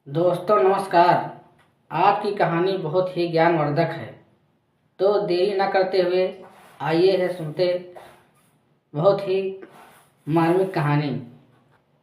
दोस्तों नमस्कार। आज की कहानी बहुत ही ज्ञानवर्धक है, तो देरी न करते हुए आइए है सुनते। बहुत ही मार्मिक कहानी,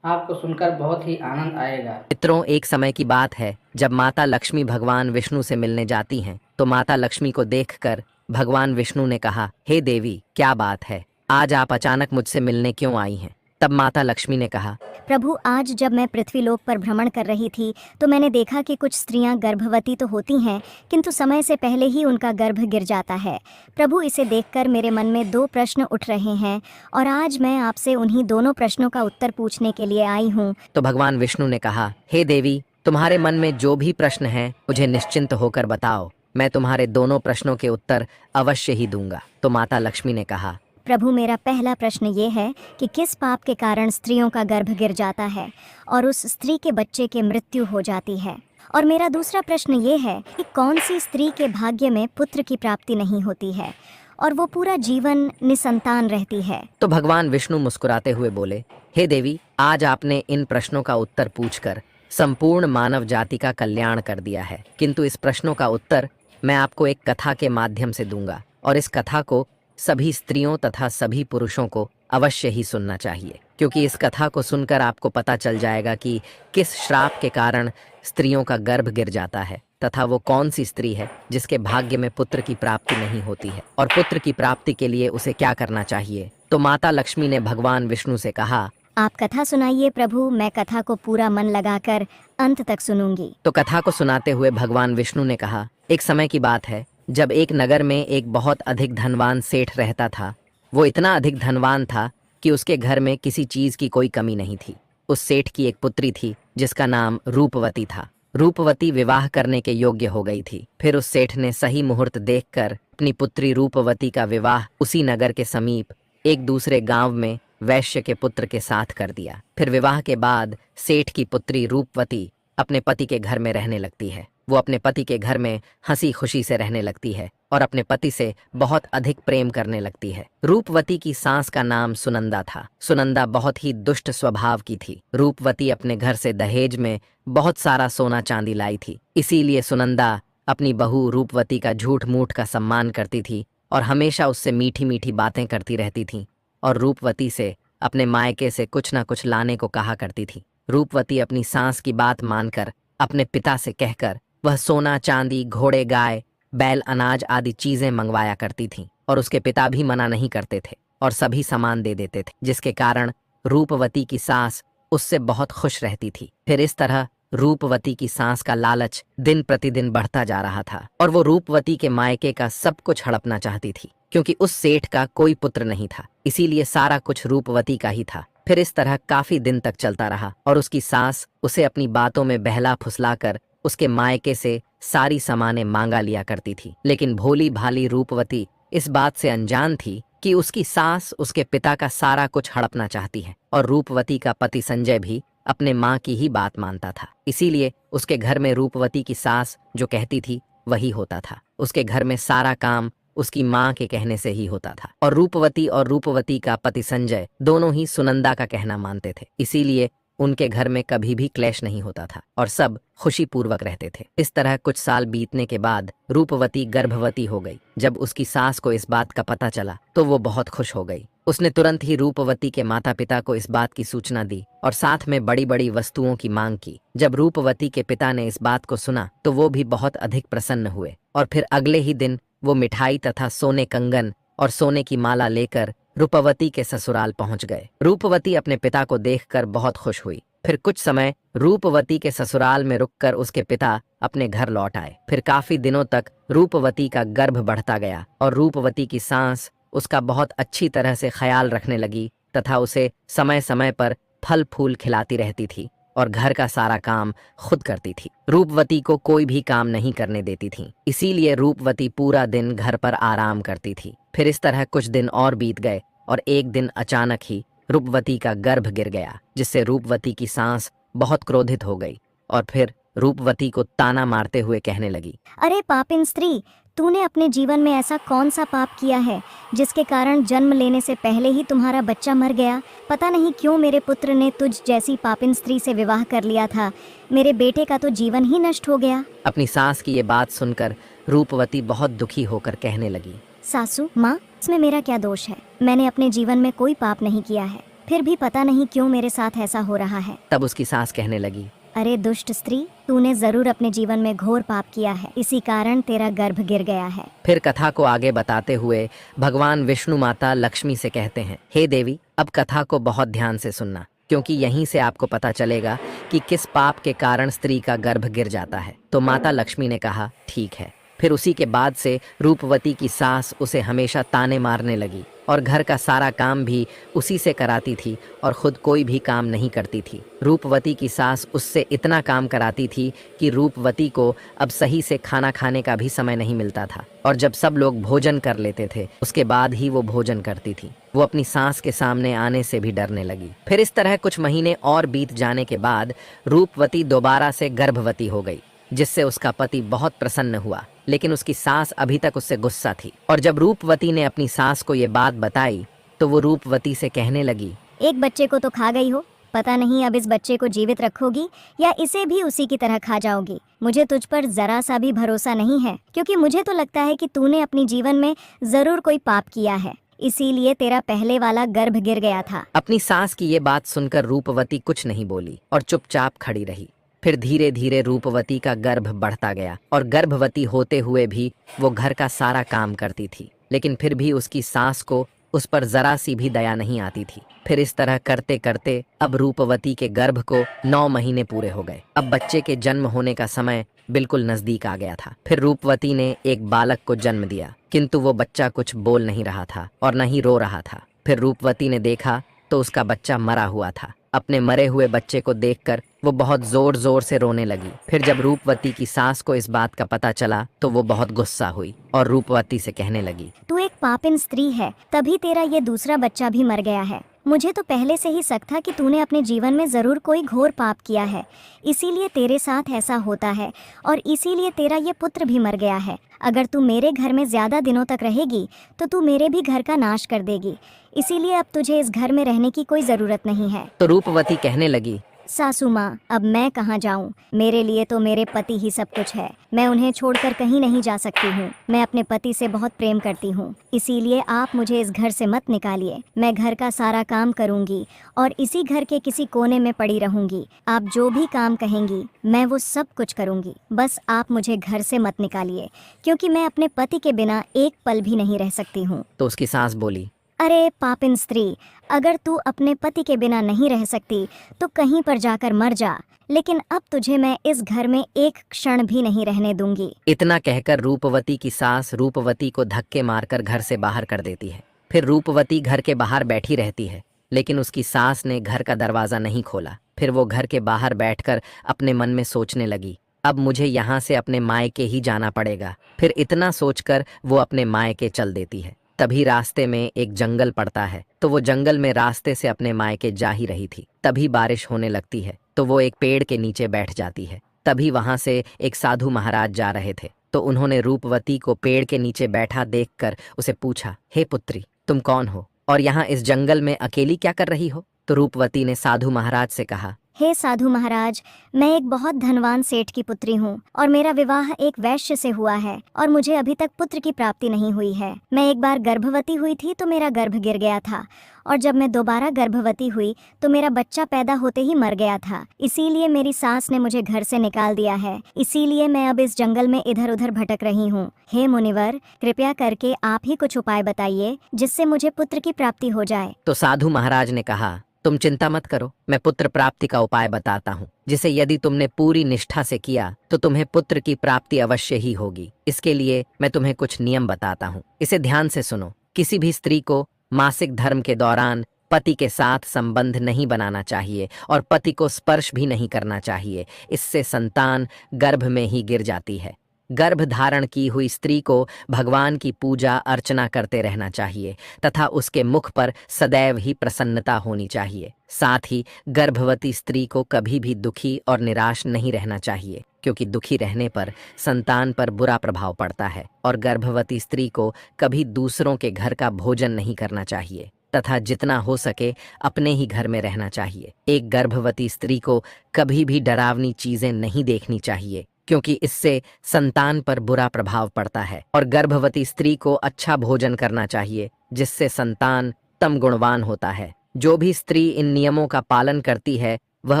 आपको सुनकर बहुत ही आनंद आएगा। मित्रों, एक समय की बात है जब माता लक्ष्मी भगवान विष्णु से मिलने जाती हैं तो माता लक्ष्मी को देखकर भगवान विष्णु ने कहा, हे देवी, क्या बात है, आज आप अचानक मुझसे मिलने क्यों आई हैं? तब माता लक्ष्मी ने कहा, प्रभु, आज जब मैं पृथ्वीलोक पर भ्रमण कर रही थी तो मैंने देखा कि कुछ स्त्रियां गर्भवती तो होती हैं, किंतु समय से पहले ही उनका गर्भ गिर जाता है। प्रभु, इसे देखकर मेरे मन में दो प्रश्न उठ रहे हैं और आज मैं आपसे उन्हीं दोनों प्रश्नों का उत्तर पूछने के लिए आई हूँ। तो भगवान विष्णु ने कहा, हे देवी, तुम्हारे मन में जो भी प्रश्न है मुझे निश्चिंत होकर बताओ, मैं तुम्हारे दोनों प्रश्नों के उत्तर अवश्य ही दूंगा। तो माता लक्ष्मी ने कहा, प्रभु, मेरा पहला प्रश्न ये है कि किस पाप के कारण स्त्रियों का गर्भ गिर जाता है और उस स्त्री के बच्चे की मृत्यु हो जाती है। और मेरा दूसरा प्रश्न ये है कि कौन सी स्त्री के भाग्य में पुत्र की प्राप्ति नहीं होती है और वो पूरा जीवन निसंतान रहती है। तो भगवान विष्णु मुस्कुराते हुए बोले, हे देवी, आज आपने इन प्रश्नों का उत्तर पूछकर संपूर्ण मानव जाति का कल्याण कर दिया है, किंतु इस प्रश्नों का उत्तर मैं आपको एक कथा के माध्यम से दूंगा और इस कथा को सभी स्त्रियों तथा सभी पुरुषों को अवश्य ही सुनना चाहिए, क्योंकि इस कथा को सुनकर आपको पता चल जाएगा कि किस श्राप के कारण स्त्रियों का गर्भ गिर जाता है तथा वो कौन सी स्त्री है जिसके भाग्य में पुत्र की प्राप्ति नहीं होती है और पुत्र की प्राप्ति के लिए उसे क्या करना चाहिए। तो माता लक्ष्मी ने भगवान विष्णु से कहा, आप कथा सुनाइए प्रभु, मैं कथा को पूरा मन लगाकर अंत तक सुनूंगी। तो कथा को सुनाते हुए भगवान विष्णु ने कहा, एक समय की बात है जब एक नगर में एक बहुत अधिक धनवान सेठ रहता था। वो इतना अधिक धनवान था कि उसके घर में किसी चीज की कोई कमी नहीं थी। उस सेठ की एक पुत्री थी जिसका नाम रूपवती था। रूपवती विवाह करने के योग्य हो गई थी। फिर उस सेठ ने सही मुहूर्त देखकर अपनी पुत्री रूपवती का विवाह उसी नगर के समीप एक दूसरे गांव में वैश्य के पुत्र के साथ कर दिया। फिर विवाह के बाद सेठ की पुत्री रूपवती अपने पति के घर में रहने लगती है। वो अपने पति के घर में हंसी खुशी से रहने लगती है और अपने पति से बहुत अधिक प्रेम करने लगती है। रूपवती की सास का नाम सुनंदा था। सुनंदा बहुत ही दुष्ट स्वभाव की थी। रूपवती अपने घर से दहेज में बहुत सारा सोना चांदी लाई थी, इसीलिए सुनंदा अपनी बहू रूपवती का झूठ मूठ का सम्मान करती थी और हमेशा उससे मीठी मीठी बातें करती रहती थी और रूपवती से अपने मायके से कुछ न कुछ लाने को कहा करती थी। रूपवती अपनी सास की बात मानकर अपने पिता से कहकर वह सोना चांदी, घोड़े, गाय, बैल, अनाज आदि चीजें मंगवाया करती थी और उसके पिता भी मना नहीं करते थे और सभी सामान दे देते थे, जिसके कारण रूपवती की सास उससे बहुत खुश रहती थी। फिर इस तरह रूपवती की सास का लालच दिन प्रतिदिन बढ़ता जा रहा था और वो रूपवती के मायके का सब कुछ हड़पना चाहती थी, क्योंकि उस सेठ का कोई पुत्र नहीं था, इसीलिए सारा कुछ रूपवती का ही था। फिर इस तरह काफी दिन तक चलता रहा और उसकी सास उसे अपनी बातों में बहला फुसलाकर उसके मायके से सारी सामानें मांगा लिया करती थी। लेकिन भोली भाली रूपवती इस बात से अनजान थी कि उसकी सास उसके पिता का सारा कुछ हड़पना चाहती है और रूपवती का पति संजय भी अपने माँ की ही बात मानता था। इसीलिए उसके घर में रूपवती की सास जो कहती थी वही होता था। उसके घर में सारा काम उसकी माँ के कहने से ही होता था और रूपवती का पति संजय दोनों ही सुनंदा का कहना मानते थे। इसीलिए उनके घर में कभी भी क्लेश नहीं होता था और सब खुशी पूर्वक रहते थे। इस तरह कुछ साल बीतने के बाद रूपवती गर्भवती हो गई। जब उसकी सास को इस बात का पता चला तो वो बहुत खुश हो गई। उसने तुरंत ही रूपवती के माता पिता को इस बात की सूचना दी और साथ में बड़ी बड़ी वस्तुओं की मांग की। जब रूपवती के पिता ने इस बात को सुना तो वो भी बहुत अधिक प्रसन्न हुए और फिर अगले ही दिन वो मिठाई तथा सोने कंगन और सोने की माला लेकर रूपवती के ससुराल पहुंच गए। रूपवती अपने पिता को देखकर बहुत खुश हुई। फिर कुछ समय रूपवती के ससुराल में रुककर उसके पिता अपने घर लौट आए। फिर काफी दिनों तक रूपवती का गर्भ बढ़ता गया और रूपवती की सास उसका बहुत अच्छी तरह से ख्याल रखने लगी तथा उसे समय समय पर फल फूल खिलाती रहती थी और घर का सारा काम खुद करती थी। रूपवती को कोई भी काम नहीं करने देती थी, इसीलिए रूपवती पूरा दिन घर पर आराम करती थी। फिर इस तरह कुछ दिन और बीत गए और एक दिन अचानक ही रूपवती का गर्भ गिर गया, जिससे रूपवती की सास बहुत क्रोधित हो गई और फिर रूपवती को ताना मारते हुए कहने लगी, अरे पापिन स्त्री, तूने अपने जीवन में ऐसा कौन सा पाप किया है जिसके कारण जन्म लेने से पहले ही तुम्हारा बच्चा मर गया? पता नहीं क्यों मेरे पुत्र ने तुझ जैसी पापिन स्त्री से विवाह कर लिया था। मेरे बेटे का तो जीवन ही नष्ट हो गया। अपनी सास की ये बात सुनकर रूपवती बहुत दुखी होकर कहने लगी, सासू माँ, इसमें मेरा क्या दोष है? मैंने अपने जीवन में कोई पाप नहीं किया है, फिर भी पता नहीं क्यों मेरे साथ ऐसा हो रहा है। तब उसकी सास कहने लगी, अरे दुष्ट स्त्री, तूने जरूर अपने जीवन में घोर पाप किया है, इसी कारण तेरा गर्भ गिर गया है। फिर कथा को आगे बताते हुए भगवान विष्णु माता लक्ष्मी से कहते हैं, हे देवी, अब कथा को बहुत ध्यान से सुनना, क्योंकि यहीं से आपको पता चलेगा कि किस पाप के कारण स्त्री का गर्भ गिर जाता है। तो माता लक्ष्मी ने कहा, ठीक है। फिर उसी के बाद से रूपवती की सास उसे हमेशा ताने मारने लगी और घर का सारा काम भी उसी से कराती थी और खुद कोई भी काम नहीं करती थी। रूपवती की सास उससे इतना काम कराती थी कि रूपवती को अब सही से खाना खाने का भी समय नहीं मिलता था, और जब सब लोग भोजन कर लेते थे उसके बाद ही वो भोजन करती थी। वो अपनी सास के सामने आने से भी डरने लगी। फिर इस तरह कुछ महीने और बीत जाने के बाद रूपवती दोबारा से गर्भवती हो गई, जिससे उसका पति बहुत प्रसन्न हुआ, लेकिन उसकी सास अभी तक उससे गुस्सा थी। और जब रूपवती ने अपनी सास को ये बात बताई तो वो रूपवती से कहने लगी, एक बच्चे को तो खा गई हो, पता नहीं अब इस बच्चे को जीवित रखोगी या इसे भी उसी की तरह खा जाओगी। मुझे तुझ पर जरा सा भी भरोसा नहीं है, क्योंकि मुझे तो लगता है कि तूने अपनी जीवन में जरूर कोई पाप किया है, इसीलिए तेरा पहले वाला गर्भ गिर गया था। अपनी सास की ये बात सुनकर रूपवती कुछ नहीं बोली और चुपचाप खड़ी रही। फिर धीरे धीरे रूपवती का गर्भ बढ़ता गया और गर्भवती होते हुए भी वो घर का सारा काम करती थी, लेकिन फिर भी उसकी सास को उस पर जरा सी भी दया नहीं आती थी। फिर इस तरह करते करते अब रूपवती के गर्भ को 9 महीने पूरे हो गए। अब बच्चे के जन्म होने का समय बिल्कुल नजदीक आ गया था। फिर रूपवती ने एक बालक को जन्म दिया, किंतु वो बच्चा कुछ बोल नहीं रहा था और न ही रो रहा था। फिर रूपवती ने देखा तो उसका बच्चा मरा हुआ था। अपने मरे हुए बच्चे को देखकर वो बहुत जोर जोर से रोने लगी। फिर जब रूपवती की सास को इस बात का पता चला तो वो बहुत गुस्सा हुई और रूपवती से कहने लगी, तू एक पापिन स्त्री है, तभी तेरा ये दूसरा बच्चा भी मर गया है। मुझे तो पहले से ही शक था कि तूने अपने जीवन में जरूर कोई घोर पाप किया है, इसीलिए तेरे साथ ऐसा होता है और इसीलिए तेरा ये पुत्र भी मर गया है। अगर तू मेरे घर में ज्यादा दिनों तक रहेगी तो तू मेरे भी घर का नाश कर देगी, इसीलिए अब तुझे इस घर में रहने की कोई जरूरत नहीं है। तो रूपवती कहने लगी, सासू माँ, अब मैं कहाँ जाऊँ? मेरे लिए तो मेरे पति ही सब कुछ है, मैं उन्हें छोड़कर कहीं नहीं जा सकती हूँ। मैं अपने पति से बहुत प्रेम करती हूँ, इसीलिए आप मुझे इस घर से मत निकालिए। मैं घर का सारा काम करूँगी और इसी घर के किसी कोने में पड़ी रहूँगी। आप जो भी काम कहेंगी मैं वो सब कुछ करूँगी, बस आप मुझे घर से मत निकालिए, क्योंकि मैं अपने पति के बिना एक पल भी नहीं रह सकती हूँ। तो उसकी सास बोली, अरे पापिन स्त्री, अगर तू अपने पति के बिना नहीं रह सकती तो कहीं पर जाकर मर जा, लेकिन अब तुझे मैं इस घर में एक क्षण भी नहीं रहने दूंगी। इतना कहकर रूपवती की सास रूपवती को धक्के मारकर घर से बाहर कर देती है। फिर रूपवती घर के बाहर बैठी रहती है, लेकिन उसकी सास ने घर का दरवाजा नहीं खोला। फिर वो घर के बाहर बैठकर अपने मन में सोचने लगी, अब मुझे यहाँ से अपने मायके ही जाना पड़ेगा। फिर इतना सोचकर वो अपने मायके चल देती है। तभी रास्ते में एक जंगल पड़ता है, तो वो जंगल में रास्ते से अपने मायके जा ही रही थी। तभी बारिश होने लगती है, तो वो एक पेड़ के नीचे बैठ जाती है। तभी वहां से एक साधु महाराज जा रहे थे, तो उन्होंने रूपवती को पेड़ के नीचे बैठा देखकर उसे पूछा, हे पुत्री, तुम कौन हो और यहाँ इस जंगल में अकेली क्या कर रही हो? तो रूपवती ने साधु महाराज से कहा, हे साधु महाराज, मैं एक बहुत धनवान सेठ की पुत्री हूँ और मेरा विवाह एक वैश्य से हुआ है और मुझे अभी तक पुत्र की प्राप्ति नहीं हुई है। मैं एक बार गर्भवती हुई थी तो मेरा गर्भ गिर गया था, और जब मैं दोबारा गर्भवती हुई तो मेरा बच्चा पैदा होते ही मर गया था। इसीलिए मेरी सास ने मुझे घर से निकाल दिया है, इसीलिए मैं अब इस जंगल में इधर उधर भटक रही हूँ। हे मुनिवर, कृपया करके आप ही कुछ उपाय बताइए जिससे मुझे पुत्र की प्राप्ति हो जाए। तो साधु महाराज ने कहा, तुम चिंता मत करो, मैं पुत्र प्राप्ति का उपाय बताता हूँ, जिसे यदि तुमने पूरी निष्ठा से किया तो तुम्हें पुत्र की प्राप्ति अवश्य ही होगी। इसके लिए मैं तुम्हें कुछ नियम बताता हूँ, इसे ध्यान से सुनो। किसी भी स्त्री को मासिक धर्म के दौरान पति के साथ संबंध नहीं बनाना चाहिए और पति को स्पर्श भी नहीं करना चाहिए, इससे संतान गर्भ में ही गिर जाती है। गर्भ धारण की हुई स्त्री को भगवान की पूजा अर्चना करते रहना चाहिए तथा उसके मुख पर सदैव ही प्रसन्नता होनी चाहिए। साथ ही गर्भवती स्त्री को कभी भी दुखी और निराश नहीं रहना चाहिए, क्योंकि दुखी रहने पर संतान पर बुरा प्रभाव पड़ता है। और गर्भवती स्त्री को कभी दूसरों के घर का भोजन नहीं करना चाहिए तथा जितना हो सके अपने ही घर में रहना चाहिए। एक गर्भवती स्त्री को कभी भी डरावनी चीजें नहीं देखनी चाहिए, क्योंकि इससे संतान पर बुरा प्रभाव पड़ता है। और गर्भवती स्त्री को अच्छा भोजन करना चाहिए, जिससे संतान उत्तम गुणवान होता है। जो भी स्त्री इन नियमों का पालन करती है वह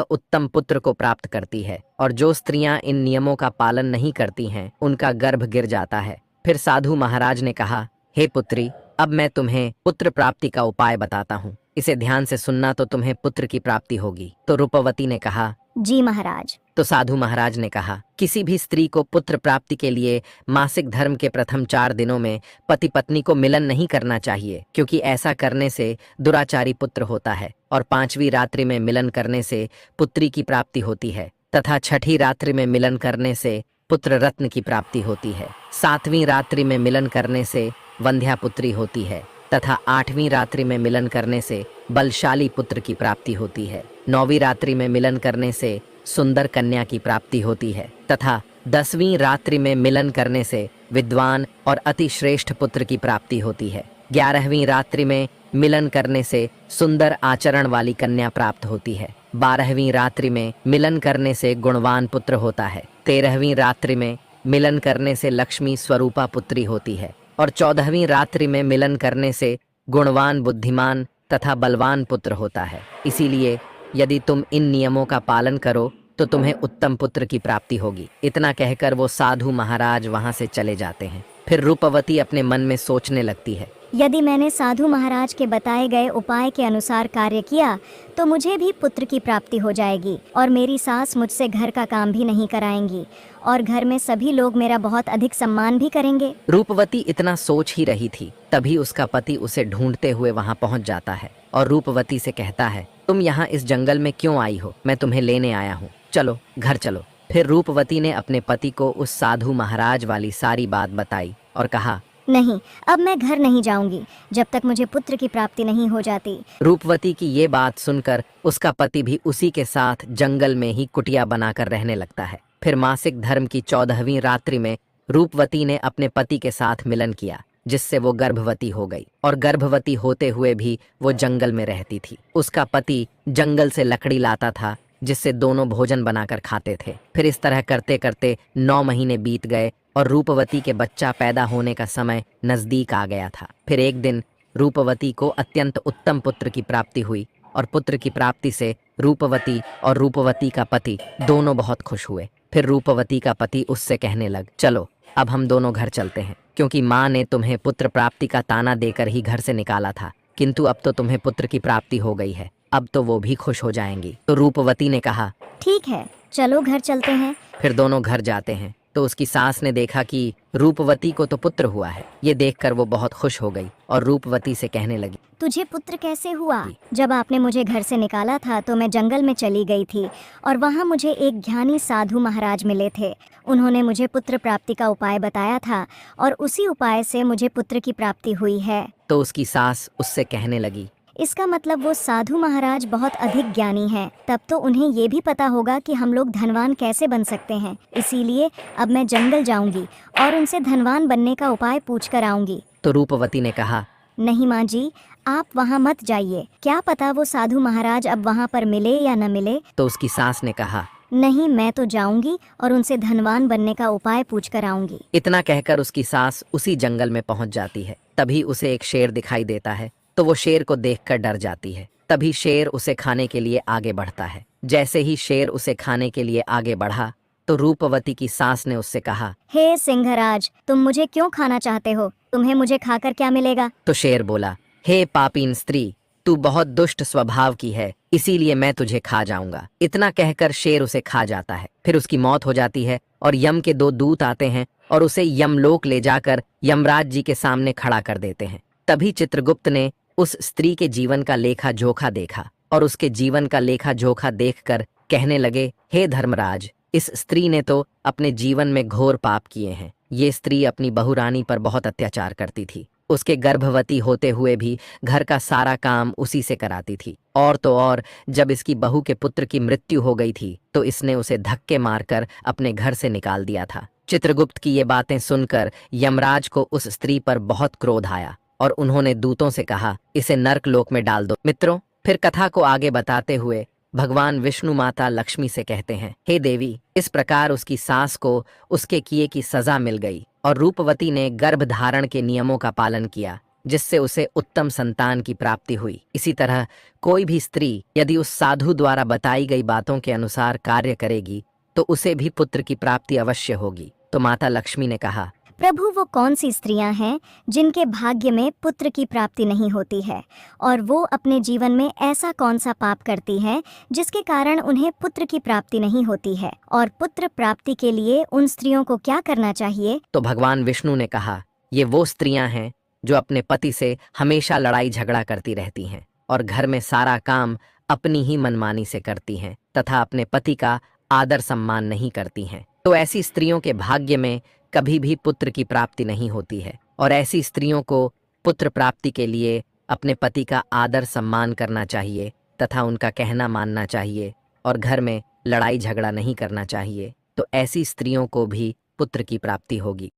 उत्तम पुत्र को प्राप्त करती है, और जो स्त्रियां इन नियमों का पालन नहीं करती हैं उनका गर्भ गिर जाता है। फिर साधु महाराज ने कहा, हे पुत्री, अब मैं तुम्हें पुत्र प्राप्ति का उपाय बताता हूँ। इसे ध्यान से सुनना तो तुम्हें पुत्र की प्राप्ति होगी। तो रूपवती ने कहा, जी महाराज। तो साधु महाराज ने कहा, किसी भी स्त्री को पुत्र प्राप्ति के लिए मासिक धर्म के प्रथम 4 दिनों में पति पत्नी को मिलन नहीं करना चाहिए, क्योंकि ऐसा करने से दुराचारी पुत्र होता है। और 5वीं रात्रि में मिलन करने से पुत्री की प्राप्ति होती है तथा 6ठी रात्रि में मिलन करने से पुत्र रत्न की प्राप्ति होती है। 7वीं रात्रि में मिलन करने से वंध्या पुत्री होती है तथा 8वीं रात्रि में मिलन करने से बलशाली पुत्र की प्राप्ति होती है। 9वीं रात्रि में मिलन करने से सुंदर कन्या की प्राप्ति होती है तथा 10वीं रात्रि में मिलन करने से विद्वान और अति श्रेष्ठ पुत्र की प्राप्ति होती है। 11वीं रात्रि में मिलन करने से सुंदर आचरण वाली कन्या प्राप्त होती है। 12वीं रात्रि में मिलन करने से गुणवान पुत्र होता है। 13वीं रात्रि में मिलन करने से लक्ष्मी स्वरूपा पुत्री होती है। और 14वीं रात्रि में मिलन करने से गुणवान, बुद्धिमान तथा बलवान पुत्र होता है। इसीलिए यदि तुम इन नियमों का पालन करो तो तुम्हें उत्तम पुत्र की प्राप्ति होगी। इतना कहकर वो साधु महाराज वहां से चले जाते हैं। फिर रूपवती अपने मन में सोचने लगती है, यदि मैंने साधु महाराज के बताए गए उपाय के अनुसार कार्य किया तो मुझे भी पुत्र की प्राप्ति हो जाएगी और मेरी सास मुझसे घर का काम भी नहीं कराएंगी और घर में सभी लोग मेरा बहुत अधिक सम्मान भी करेंगे। रूपवती इतना सोच ही रही थी, तभी उसका पति उसे ढूंढते हुए वहां पहुंच जाता है और रूपवती से कहता है, तुम यहाँ इस जंगल में क्यों आई हो? मैं तुम्हें लेने आया हूँ, चलो घर चलो। फिर रूपवती ने अपने पति को उस साधु महाराज वाली सारी बात बताई और कहा, नहीं, अब मैं घर नहीं जाऊंगी जब तक मुझे पुत्र की प्राप्ति नहीं हो जाती। रूपवती की ये बात सुनकर उसका पति भी उसी के साथ जंगल में ही कुटिया बनाकर रहने लगता है। फिर मासिक धर्म की 14वीं रात्रि में रूपवती ने अपने पति के साथ मिलन किया, जिससे वो गर्भवती हो गई और गर्भवती होते हुए भी वो जंगल में रहती थी। उसका पति जंगल से लकड़ी लाता था, जिससे दोनों भोजन बनाकर खाते थे। फिर इस तरह करते करते 9 महीने बीत गए और रूपवती के बच्चा पैदा होने का समय नजदीक आ गया था। फिर एक दिन रूपवती को अत्यंत उत्तम पुत्र की प्राप्ति हुई और पुत्र की प्राप्ति से रूपवती और रूपवती का पति दोनों बहुत खुश हुए। फिर रूपवती का पति उससे कहने लग, चलो अब हम दोनों घर चलते हैं, क्योंकि माँ ने तुम्हें पुत्र प्राप्ति का ताना देकर ही घर से निकाला था, किंतु अब तो तुम्हें पुत्र की प्राप्ति हो गई है, अब तो वो भी खुश हो जाएंगी। तो रूपवती ने कहा, ठीक है, चलो घर चलते हैं। फिर दोनों घर जाते हैं। तो उसकी सास ने देखा कि रूपवती को तो पुत्र हुआ है। ये देखकर वो बहुत खुश हो गई और रूपवती से कहने लगी, तुझे पुत्र कैसे हुआ? जब आपने मुझे घर से निकाला था तो मैं जंगल में चली गई थी और वहाँ मुझे एक ज्ञानी साधु महाराज मिले थे। उन्होंने मुझे पुत्र प्राप्ति का उपाय बताया था और उसी उपाय से मुझे पुत्र की प्राप्ति हुई है। तो उसकी सास उससे कहने लगी, इसका मतलब वो साधु महाराज बहुत अधिक ज्ञानी हैं। तब तो उन्हें ये भी पता होगा कि हम लोग धनवान कैसे बन सकते हैं। इसीलिए अब मैं जंगल जाऊंगी और उनसे धनवान बनने का उपाय पूछ कर आऊंगी। तो रूपवती ने कहा, नहीं माँ जी, आप वहाँ मत जाइए, क्या पता वो साधु महाराज अब वहाँ पर मिले या न मिले। तो उसकी सास ने कहा, नहीं, मैं तो जाऊंगी और उनसे धनवान बनने का उपाय पूछ कर आऊंगी। इतना कहकर उसकी सास उसी जंगल में पहुंच जाती है। तभी उसे एक शेर दिखाई देता है, तो वो शेर को देखकर डर जाती है। तभी शेर उसे खाने के लिए आगे बढ़ता है। जैसे ही शेर उसे खाने के लिए आगे बढ़ा तो रूपवती की सास ने उससे कहा, हे सिंहराज, तुम मुझे क्यों खाना चाहते हो? तुम्हें मुझे खाकर क्या मिलेगा? तो शेर बोला, हे पापीन स्त्री, तू बहुत दुष्ट स्वभाव की है, इसीलिए मैं तुझे खा जाऊंगा। इतना कहकर शेर उसे खा जाता है। फिर उसकी मौत हो जाती है और यम के 2 दूत आते हैं और उसे यमलोक ले जाकर यमराज जी के सामने खड़ा कर देते हैं। तभी चित्रगुप्त ने उस स्त्री के जीवन का लेखा जोखा देखा और उसके जीवन का लेखा जोखा देखकर कहने लगे, हे धर्मराज, इस स्त्री ने तो अपने जीवन में घोर पाप किए हैं। ये स्त्री अपनी बहू रानी पर बहुत अत्याचार करती थी। उसके गर्भवती होते हुए भी घर का सारा काम उसी से कराती थी। और तो और जब इसकी बहू के पुत्र की मृत्यु हो गई थी तो इसने उसे धक्के मारकर अपने घर से निकाल दिया था। चित्रगुप्त की ये बातें सुनकर यमराज को उस स्त्री पर बहुत क्रोध आया और उन्होंने दूतों से कहा, इसे नर्कलोक में डाल दो। मित्रों, फिर कथा को आगे बताते हुए भगवान विष्णु माता लक्ष्मी से कहते हैं, हे देवी, इस प्रकार उसकी सास को उसके किए की सजा मिल गई और रूपवती ने गर्भ धारण के नियमों का पालन किया, जिससे उसे उत्तम संतान की प्राप्ति हुई। इसी तरह कोई भी स्त्री यदि उस साधु द्वारा बताई गई बातों के अनुसार कार्य करेगी तो उसे भी पुत्र की प्राप्ति अवश्य होगी। तो माता लक्ष्मी ने कहा, प्रभु, वो कौन सी स्त्रियां हैं जिनके भाग्य में पुत्र की प्राप्ति नहीं होती है, और वो अपने जीवन में ऐसा कौन सा पाप करती हैं जिसके कारण उन्हें पुत्र की प्राप्ति नहीं होती है, और पुत्र प्राप्ति के लिए उन स्त्रियों को क्या करना चाहिए? तो भगवान विष्णु ने कहा, ये वो स्त्रियां हैं जो अपने पति से हमेशा लड़ाई झगड़ा करती रहती हैं और घर में सारा काम अपनी ही मनमानी से करती हैं तथा अपने पति का आदर सम्मान नहीं करती हैं। तो ऐसी स्त्रियों के भाग्य में कभी भी पुत्र की प्राप्ति नहीं होती है और ऐसी स्त्रियों को पुत्र प्राप्ति के लिए अपने पति का आदर सम्मान करना चाहिए तथा उनका कहना मानना चाहिए और घर में लड़ाई झगड़ा नहीं करना चाहिए। तो ऐसी स्त्रियों को भी पुत्र की प्राप्ति होगी।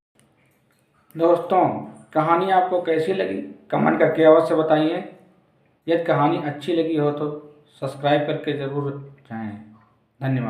दोस्तों, कहानी आपको कैसी लगी कमेंट करके अवश्य बताइए। यदि कहानी अच्छी लगी हो तो सब्सक्राइब करके ज़रूर जाएं। धन्यवाद।